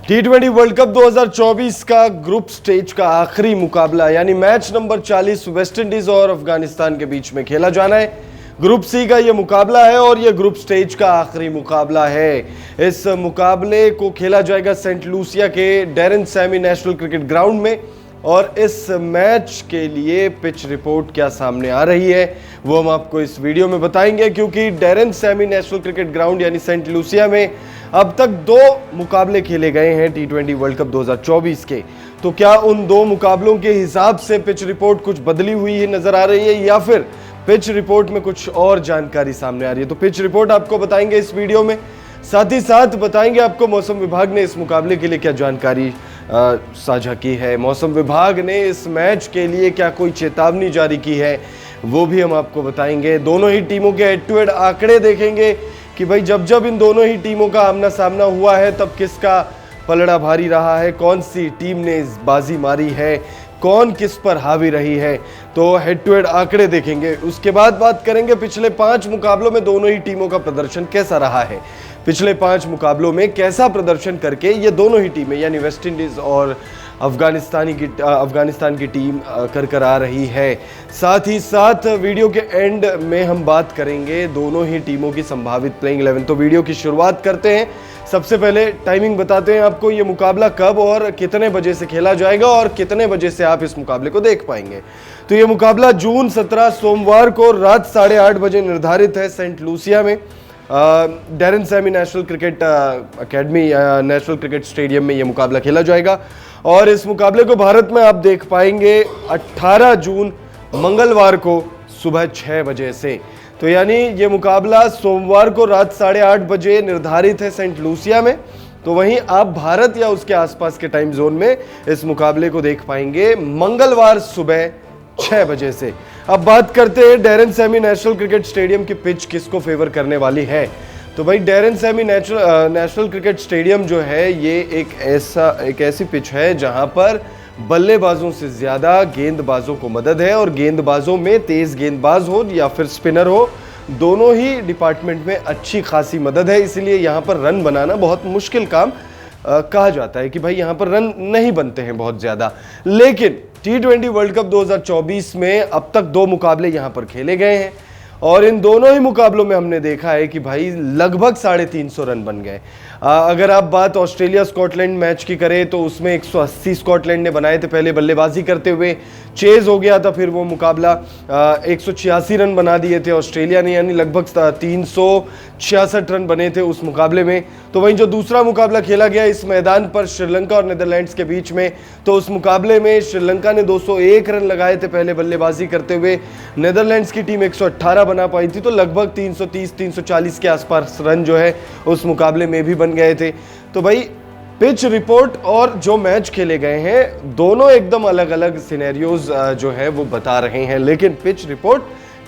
T20 world cup 2024 का group stage का आखिरी मुकाबला यानी मैच नंबर 40 वेस्ट इंडीज और अफगानिस्तान के बीच में खेला जाना है। ग्रुप सी का यह मुकाबला है और यह ग्रुप स्टेज का आखिरी मुकाबला है। इस मुकाबले को खेला जाएगा सेंट लूसिया के Darren Sammy national cricket ground में और इस मैच के लिए पिच रिपोर्ट क्या सामने आ रही है वो हम आपको इस वीडियो में बताएंगे, क्योंकि Darren Sammy national cricket ground यानी सेंट लूसिया में अब तक 2 मुकाबले खेले गए हैं T20 वर्ल्ड कप 2024 के। तो क्या उन 2 मुकाबलों के हिसाब से पिच रिपोर्ट कुछ बदली हुई नजर आ रही है या फिर पिच रिपोर्ट में कुछ और जानकारी सामने आ रही है? तो पिच रिपोर्ट आपको बताएंगे इस वीडियो में, साथ ही साथ बताएंगे आपको मौसम विभाग ने इस मुकाबले के लिए क्या जानकारी साझा की है। मौसम विभाग ने इस मैच के लिए क्या कोई चेतावनी जारी की है वो भी हम आपको बताएंगे। दोनों ही टीमों के हेड टू हेड आंकड़े देखेंगे कि भाई जब इन दोनों ही टीमों का आमना सामना हुआ है तब किसका पलड़ा भारी रहा है, कौन सी टीम ने बाजी मारी है, कौन किस पर हावी रही है। तो हेड टू हेड आंकड़े देखेंगे। उसके बाद बात करेंगे पिछले 5 मुकाबलों में दोनों ही टीमों का प्रदर्शन कैसा रहा है। पिछले 5 मुकाबलों में कैसा प्रदर्शन करके ये दोनों ही टीमें यानी वेस्ट इंडीज और अफगानिस्तान की टीम कर आ रही है। साथ ही साथ वीडियो के एंड में हम बात करेंगे दोनों ही टीमों की संभावित प्लेइंग 11। तो वीडियो की शुरुआत करते हैं। सबसे पहले टाइमिंग बताते हैं आपको, ये मुकाबला कब और कितने बजे से खेला जाएगा और कितने बजे से आप इस मुकाबले को देख पाएंगे। तो ये मुकाबला जून 17 सोमवार को रात 8:30 बजे निर्धारित है सेंट लूसिया में Darren Sammy national cricket academy national cricket stadium में ये मुकाबला खेला जाएगा। और इस मुकाबले को भारत में आप देख पाएंगे 18 जून मंगलवार को सुबह 6 बजे से। तो यानी ये मुकाबला सोमवार को रात 8:30 बजे निर्धारित है सेंट लूसिया में। तो वहीं आप भारत या उसके आसपास के टाइम जोन में इस मुकाबले को देख पाएंगे मंगलवार सुबह 6 बजे से। अब बात करते हैं Darren Sammy national cricket stadium की पिच किसको फेवर करने वाली है। तो भाई Darren Sammy national cricket stadium जो है ये एक ऐसी पिच है जहां पर बल्लेबाजों से ज्यादा गेंदबाजों को मदद है और गेंदबाजों में तेज गेंदबाज हो या फिर स्पिनर हो, दोनों ही डिपार्टमेंट में अच्छी खासी मदद है। इसलिए यहाँ पर रन बनाना बहुत मुश्किल काम कहा जाता है कि भाई यहाँ पर रन नहीं बनते हैं बहुत ज्यादा। लेकिन T20 वर्ल्ड कप 2024 में अब तक 2 मुकाबले यहाँ पर खेले गए हैं और इन दोनों ही मुकाबलों में हमने देखा है कि भाई लगभग 350 रन बन गए। अगर आप बात ऑस्ट्रेलिया स्कॉटलैंड मैच की करें तो उसमें 180 स्कॉटलैंड ने बनाए थे पहले बल्लेबाजी करते हुए, चेज हो गया था, फिर वो मुकाबला 186 रन बना दिए थे ऑस्ट्रेलिया ने, यानी लगभग 366 रन बने थे उस मुकाबले में। तो वहीं जो दूसरा मुकाबला खेला गया इस मैदान पर श्रीलंका और नीदरलैंड्स के बीच में, तो उस मुकाबले में श्रीलंका ने 201 रन लगाए थे पहले बल्लेबाजी करते हुए, नीदरलैंड्स की टीम 118 बना पाई थी। तो लगभग 330-340 के आसपास रन जो है उस मुकाबले में भी बन गए थे। तो भाई पिच रिपोर्ट और जो मैच खेले गए हैं दोनों एकदम अलग अलग सिनेरियोज जो है वो बता रहे हैं। लेकिन पिच रिपोर्ट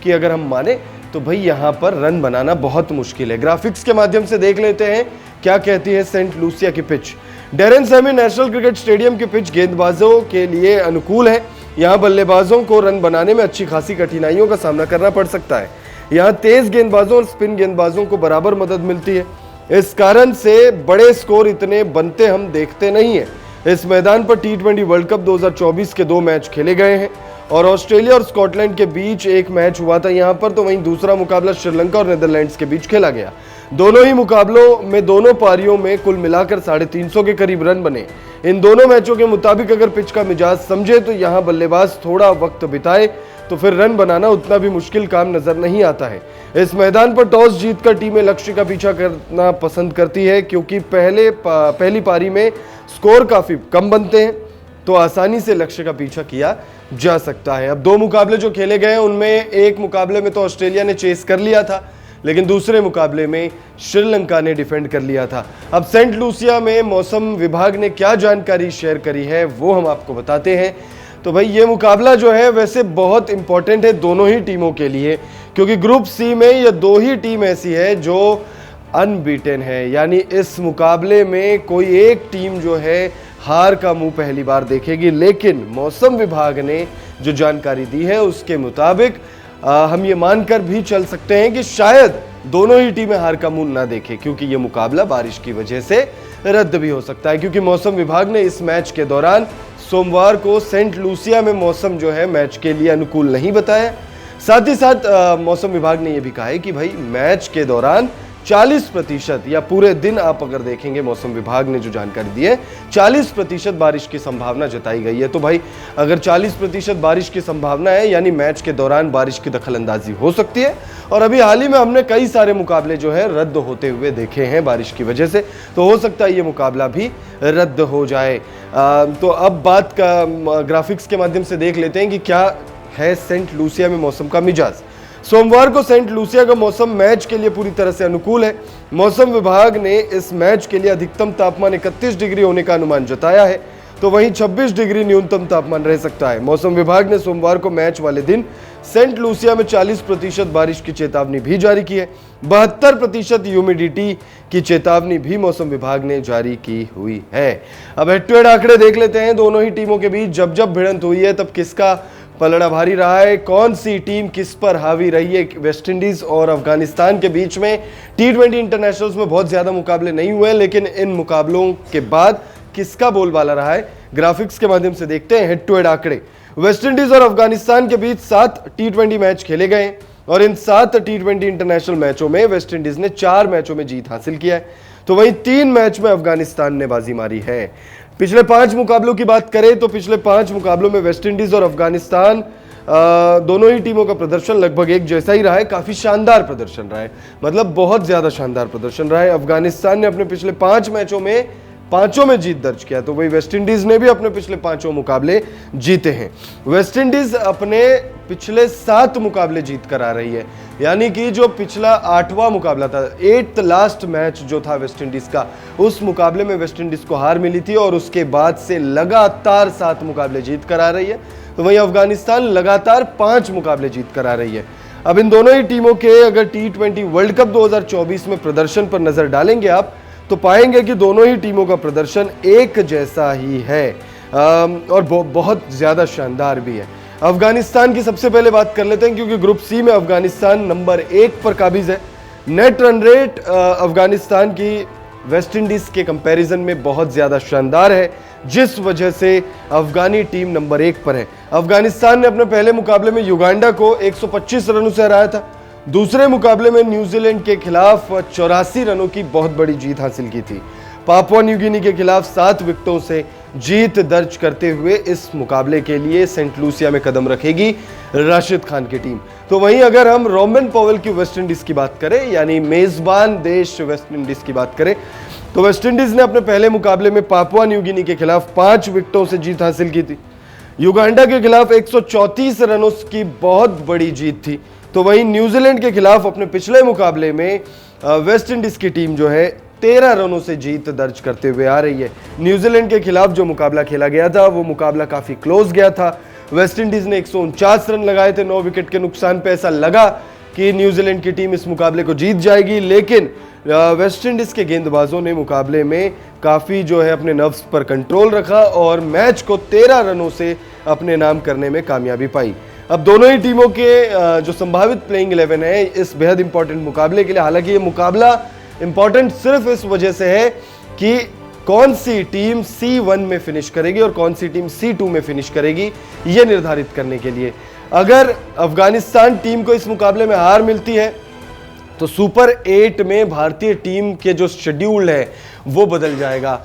की अगर हम माने तो भाई यहाँ पर रन बनाना बहुत मुश्किल है। ग्राफिक्स के माध्यम से देख लेते हैं क्या कहती है सेंट लूसिया की pitch. Darren Sammy national cricket stadium की पिच गेंदबाजों के लिए अनुकूल है। यहाँ बल्लेबाजों को रन बनाने में अच्छी खासी कठिनाइयों का सामना करना पड़ सकता है। यहाँ तेज गेंदबाजों और स्पिन गेंदबाजों को बराबर मदद मिलती है। इस कारण से बड़े स्कोर इतने बनते हम देखते नहीं है। इस मैदान पर T20 वर्ल्ड कप 2024 के 2 मैच खेले गए हैं और ऑस्ट्रेलिया और स्कॉटलैंड के बीच एक मैच हुआ था यहाँ पर। तो वहीं दूसरा मुकाबला श्रीलंका और नीदरलैंड्स के बीच खेला गया। दोनों ही मुकाबलों में दोनों पारियों में कुल मिलाकर 350 के करीब रन बने। इन दोनों मैचों के मुताबिक अगर पिच का मिजाज समझे तो यहाँ बल्लेबाज थोड़ा वक्त बिताए तो फिर रन बनाना उतना भी मुश्किल काम नजर नहीं आता है। इस मैदान पर टॉस जीतकर टीमें लक्ष्य का पीछा करना पसंद करती है, क्योंकि पहली पारी में स्कोर काफी कम बनते हैं तो आसानी से लक्ष्य का पीछा किया जा सकता है। अब 2 मुकाबले जो खेले गए हैं उनमें एक मुकाबले में तो ऑस्ट्रेलिया ने चेस कर लिया था, लेकिन दूसरे मुकाबले में श्रीलंका ने डिफेंड कर लिया था। अब सेंट लूसिया में मौसम विभाग ने क्या जानकारी शेयर करी है वो हम आपको बताते हैं। तो भाई ये मुकाबला जो है वैसे बहुत इंपॉर्टेंट है दोनों ही टीमों के लिए, क्योंकि ग्रुप सी में ये 2 ही टीम ऐसी है जो अनबीटन है। यानी इस मुकाबले में कोई एक टीम जो है हार का मुंह पहली बार देखेगी। लेकिन मौसम विभाग ने जो जानकारी दी है उसके मुताबिक हम ये मानकर भी चल सकते हैं कि शायद दोनों ही टीमें हार का मुंह ना देखें, क्योंकि ये मुकाबला बारिश की वजह से रद्द भी हो सकता है, क्योंकि मौसम विभाग ने इस मैच के दौरान सोमवार को सेंट लूसिया में मौसम जो है मैच के लिए अनुकूल नहीं बताया। साथ ही साथ मौसम विभाग ने यह भी कहा है कि भाई मैच के दौरान 40% या पूरे दिन आप अगर देखेंगे मौसम विभाग ने जो जानकारी दी है 40% बारिश की संभावना जताई गई है। तो भाई अगर 40% बारिश की संभावना है यानी मैच के दौरान बारिश की दखलंदाजी हो सकती है। और अभी हाल ही में हमने कई सारे मुकाबले जो है रद्द होते हुए देखे हैं बारिश की वजह से, तो हो सकता है ये मुकाबला भी रद्द हो जाए। तो अब बात का ग्राफिक्स के माध्यम से देख लेते हैं कि क्या है सेंट लूसिया में मौसम का मिजाज। सोमवार को सेंट लूसिया का मौसम मैच के लिए पूरी तरह से अनुकूल है। मौसम विभाग ने इस मैच के लिए अधिकतम तापमान 31 डिग्री होने का अनुमान जताया है, तो वहीं 26 डिग्री न्यूनतम तापमान रह सकता है। मौसम विभाग ने सोमवार को मैच वाले दिन सेंट लूसिया में 40% बारिश की चेतावनी भी जारी की है। 72% ह्यूमिडिटी की चेतावनी भी मौसम विभाग ने जारी की हुई है। अब हेड टू हेड आंकड़े देख लेते हैं दोनों ही टीमों के बीच। जब जब भिड़ंत हुई है तब किसका पलड़ा भारी रहा है, कौन सी टीम किस पर हावी रही है। वेस्ट इंडीज और अफगानिस्तान के बीच में T20 इंटरनेशनल्स में बहुत ज्यादा मुकाबले नहीं हुए, लेकिन इन मुकाबलों के बाद किसका बोलबाला रहा है ग्राफिक्स के माध्यम से देखते हैं हेड टू हेड आंकड़े। वेस्ट इंडीज और अफगानिस्तान के बीच 7 T20 मैच खेले गए और इन 7 T20 इंटरनेशनल मैचों में वेस्ट इंडीज ने 4 मैचों में जीत हासिल किया है, तो वहीं 3 मैच में अफगानिस्तान ने बाजी मारी है। पिछले 5 मुकाबलों की बात करें तो पिछले 5 मुकाबलों में वेस्ट इंडीज और अफगानिस्तान दोनों ही टीमों का प्रदर्शन लगभग एक जैसा ही रहा है। काफी शानदार प्रदर्शन रहा है, मतलब बहुत ज्यादा शानदार प्रदर्शन रहा है। अफगानिस्तान ने अपने पिछले 5 मैचों में 5 में जीत दर्ज किया, तो वही वेस्ट इंडीज ने भी अपने पिछले 5 मुकाबले जीते हैं। वेस्ट इंडीज अपने पिछले 7 मुकाबले जीत कर आ रही है, यानी कि जो पिछला 8वां मुकाबला था, 8th लास्ट मैच जो था वेस्ट इंडीज का, उस मुकाबले में वेस्ट इंडीज को हार मिली थी और उसके बाद से लगातार 7 मुकाबले जीत कर आ रही है। तो वहीं अफगानिस्तान लगातार 5 मुकाबले जीत कर आ रही है। अब इन दोनों ही टीमों के अगर T20 वर्ल्ड कप 2024 में प्रदर्शन पर नजर डालेंगे आप, तो पाएंगे कि दोनों ही टीमों का प्रदर्शन एक जैसा ही है और बहुत ज्यादा शानदार भी है। अफगानिस्तान की सबसे पहले बात कर लेते हैं, क्योंकि ग्रुप सी में अफगानिस्तान नंबर 1 पर काबिज है। नेट रन रेट अफगानिस्तान की वेस्ट इंडीज के कंपैरिजन में बहुत ज्यादा शानदार है, जिस वजह से अफगानी टीम नंबर 1 पर है। अफगानिस्तान ने अपने पहले मुकाबले में युगांडा को 125 रनों से हराया था। दूसरे मुकाबले में न्यूजीलैंड के खिलाफ 84 रनों की बहुत बड़ी जीत हासिल की थी। पापुआ न्यू गिनी के खिलाफ 7 विकेटों से जीत दर्ज करते हुए इस मुकाबले के लिए सेंट लूसिया में कदम रखेगी राशिद खान की टीम। तो वहीं अगर हम रोमन पॉवेल की वेस्ट इंडीज की बात करें, यानी मेजबान देश वेस्ट इंडीज की बात करें, तो वेस्ट इंडीज ने अपने पहले मुकाबले में पापुआ न्यू गिनी के खिलाफ 5 विकेटों से जीत हासिल की थी। युगांडा के खिलाफ 134 रनों की बहुत बड़ी जीत थी। तो वहीं न्यूजीलैंड के खिलाफ अपने पिछले मुकाबले में वेस्ट इंडीज की टीम जो है 13 रनों से जीत दर्ज करते हुए आ रही है। न्यूजीलैंड के खिलाफ जो मुकाबला खेला गया था वो मुकाबला काफी क्लोज गया था। वेस्ट इंडीज ने 149 रन लगाए थे 9 विकेट के नुकसान पे। ऐसा लगा कि न्यूजीलैंड की टीम इस मुकाबले को जीत जाएगी, लेकिन वेस्ट इंडीज के गेंदबाजों ने मुकाबले में काफी जो है अपने नर्व्स पर कंट्रोल रखा और मैच को 13 रनों से अपने नाम करने में कामयाबी पाई। अब दोनों ही टीमों के जो संभावित प्लेइंग 11 है इस बेहद इंपॉर्टेंट मुकाबले के लिए, हालांकि ये मुकाबला इंपॉर्टेंट सिर्फ इस वजह से है कि कौन सी टीम C1 में फिनिश करेगी और कौन सी टीम C2 में फिनिश करेगी, ये निर्धारित करने के लिए। अगर अफगानिस्तान टीम को इस मुकाबले में हार मिलती है तो सुपर 8 में भारतीय टीम के जो शेड्यूल है वो बदल जाएगा,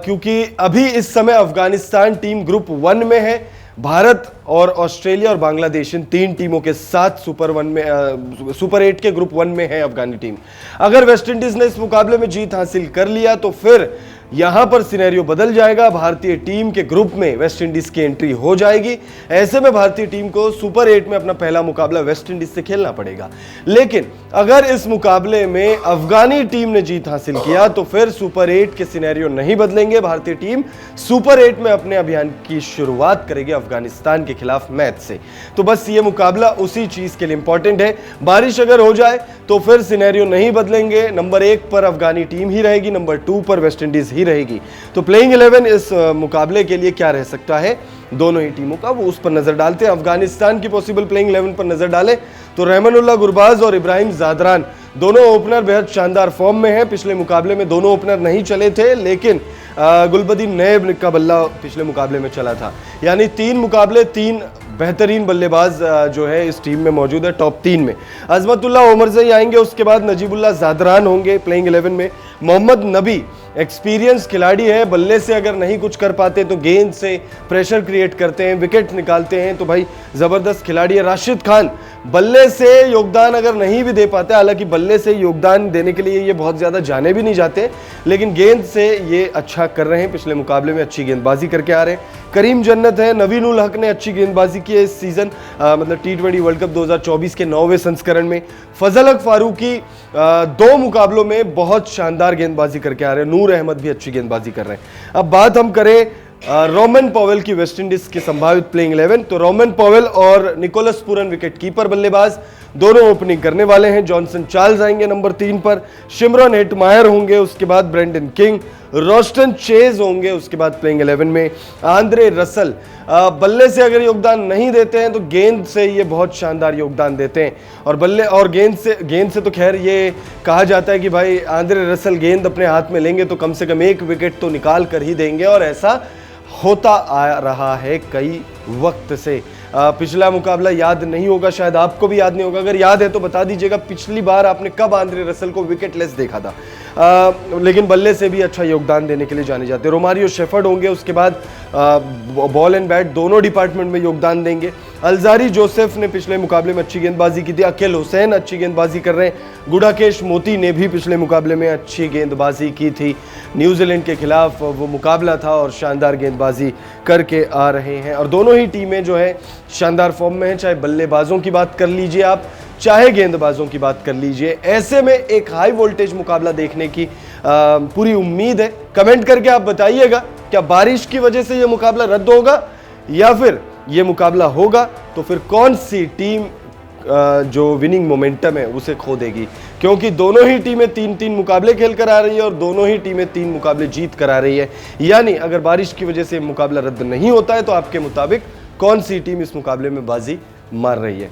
क्योंकि अभी इस समय अफगानिस्तान टीम ग्रुप 1 में है। भारत और ऑस्ट्रेलिया और बांग्लादेश इन 3 टीमों के साथ सुपर 8 के ग्रुप 1 में है अफगानी टीम। अगर वेस्ट इंडीज ने इस मुकाबले में जीत हासिल कर लिया तो फिर यहां पर सिनेरियो बदल जाएगा। भारतीय टीम के ग्रुप में वेस्ट इंडीज की एंट्री हो जाएगी। ऐसे में भारतीय टीम को सुपर 8 में अपना पहला मुकाबला वेस्ट इंडीज से खेलना पड़ेगा। लेकिन अगर इस मुकाबले में अफगानी टीम ने जीत हासिल किया तो फिर सुपर 8 के सिनेरियो नहीं बदलेंगे। भारतीय टीम सुपर 8 में अपने अभियान की शुरुआत करेगी अफगानिस्तान के खिलाफ मैच से। तो बस ये मुकाबला उसी चीज के लिए इंपॉर्टेंट है। बारिश अगर हो जाए तो फिर सिनेरियो नहीं बदलेंगे। नंबर 1 पर अफगानी टीम ही रहेगी, नंबर 2 पर वेस्ट इंडीज ही रहेगी। तो प्लेइंग 11 इस मुकाबले के लिए क्या रह सकता है दोनों ही टीमों का, वो उस पर नजर डालते हैं। अफगानिस्तान की पॉसिबल प्लेइंग 11 पर नजर डालें तो रहमानुल्लाह गुरबाज और इब्राहिम ज़ादरान दोनों ओपनर बेहद शानदार फॉर्म में हैं। पिछले मुकाबले में दोनों ओपनर नहीं चले थे, लेकिन गुलबदीन नैब का बल्ला पिछले मुकाबले में चला था। यानी 3 मुकाबले 3 बेहतरीन बल्लेबाज जो है इस टीम में मौजूद है, टॉप 3 में। अजमतुल्लाह उमरज़ई आएंगे, उसके बाद नजीबुल्लाह ज़ादरान होंगे प्लेइंग 11 में। मोहम्मद नबी एक्सपीरियंस खिलाड़ी है, बल्ले से अगर नहीं कुछ कर पाते तो गेंद से प्रेशर क्रिएट करते हैं, विकेट निकालते हैं, तो भाई ज़बरदस्त खिलाड़ी है। राशिद खान बल्ले से योगदान अगर नहीं भी दे पाते, हालांकि बल्ले से योगदान देने के लिए ये बहुत ज़्यादा जाने भी नहीं जाते, लेकिन गेंद से ये अच्छा कर रहे हैं। पिछले मुकाबले में अच्छी गेंदबाजी करके आ रहे हैं। करीम जन्नत है, नवीन उल हक ने अच्छी गेंदबाजी की है इस सीज़न, मतलब T20 वर्ल्ड कप 2024 के 9वें संस्करण में। फजल हक फारूकी 2 मुकाबलों में बहुत शानदार गेंदबाजी करके आ रहे हैं। नूर अहमद भी अच्छी गेंदबाजी कर रहे हैं। अब बात हम करें रोमन पॉवेल की वेस्ट इंडीज के संभावित प्लेइंग 11, तो रोमन पॉवेल और निकोलस पूरन विकेट कीपर बल्लेबाज दोनों ओपनिंग करने वाले हैं। जॉनसन चार्ल्स आएंगे नंबर 3 पर, शिमरन हेटमायर होंगे, उसके बाद ब्रेंडन किंग, रोस्टन चेज होंगे उसके बाद प्लेइंग 11 में। आंद्रे रसल बल्ले से अगर योगदान नहीं देते हैं तो गेंद से ये बहुत शानदार योगदान देते हैं, और बल्ले और गेंद से तो खैर ये कहा जाता है कि भाई आंद्रे रसल गेंद अपने हाथ में लेंगे तो कम से कम 1 विकेट तो निकाल कर ही देंगे, और ऐसा होता आ रहा है कई वक्त से। पिछला मुकाबला याद नहीं होगा, शायद आपको भी याद नहीं होगा, अगर याद है तो बता दीजिएगा पिछली बार आपने कब आंद्रे रसल को विकेट लेस देखा था। लेकिन बल्ले से भी अच्छा योगदान देने के लिए जाने जाते हैं। रोमारियो शेफर्ड होंगे, उसके बाद बॉल एंड बैट दोनों डिपार्टमेंट में योगदान देंगे। अलजारी जोसेफ ने पिछले मुकाबले में अच्छी गेंदबाजी की थी, अकील हुसैन अच्छी गेंदबाजी कर रहे हैं, गुडाकेश मोती ने भी पिछले मुकाबले में अच्छी गेंदबाजी की थी। न्यूजीलैंड के खिलाफ वो मुकाबला था और शानदार गेंदबाजी करके आ रहे हैं, और दोनों ही टीमें जो है शानदार फॉर्म में हैं। चाहे बल्लेबाजों की बात कर लीजिए आप, चाहे गेंदबाजों की बात कर लीजिए, ऐसे में एक हाई वोल्टेज मुकाबला देखने की पूरी उम्मीद है। कमेंट करके आप बताइएगा क्या बारिश की वजह से यह मुकाबला रद्द होगा, या फिर यह मुकाबला होगा तो फिर कौन सी टीम जो विनिंग मोमेंटम है उसे खो देगी, क्योंकि दोनों ही टीमें 3-3 मुकाबले खेल कर आ रही है और दोनों ही टीमें 3 मुकाबले जीत कर आ रही है। यानी अगर बारिश की वजह से मुकाबला रद्द नहीं होता है तो आपके मुताबिक कौन सी टीम इस मुकाबले में बाजी मार रही है।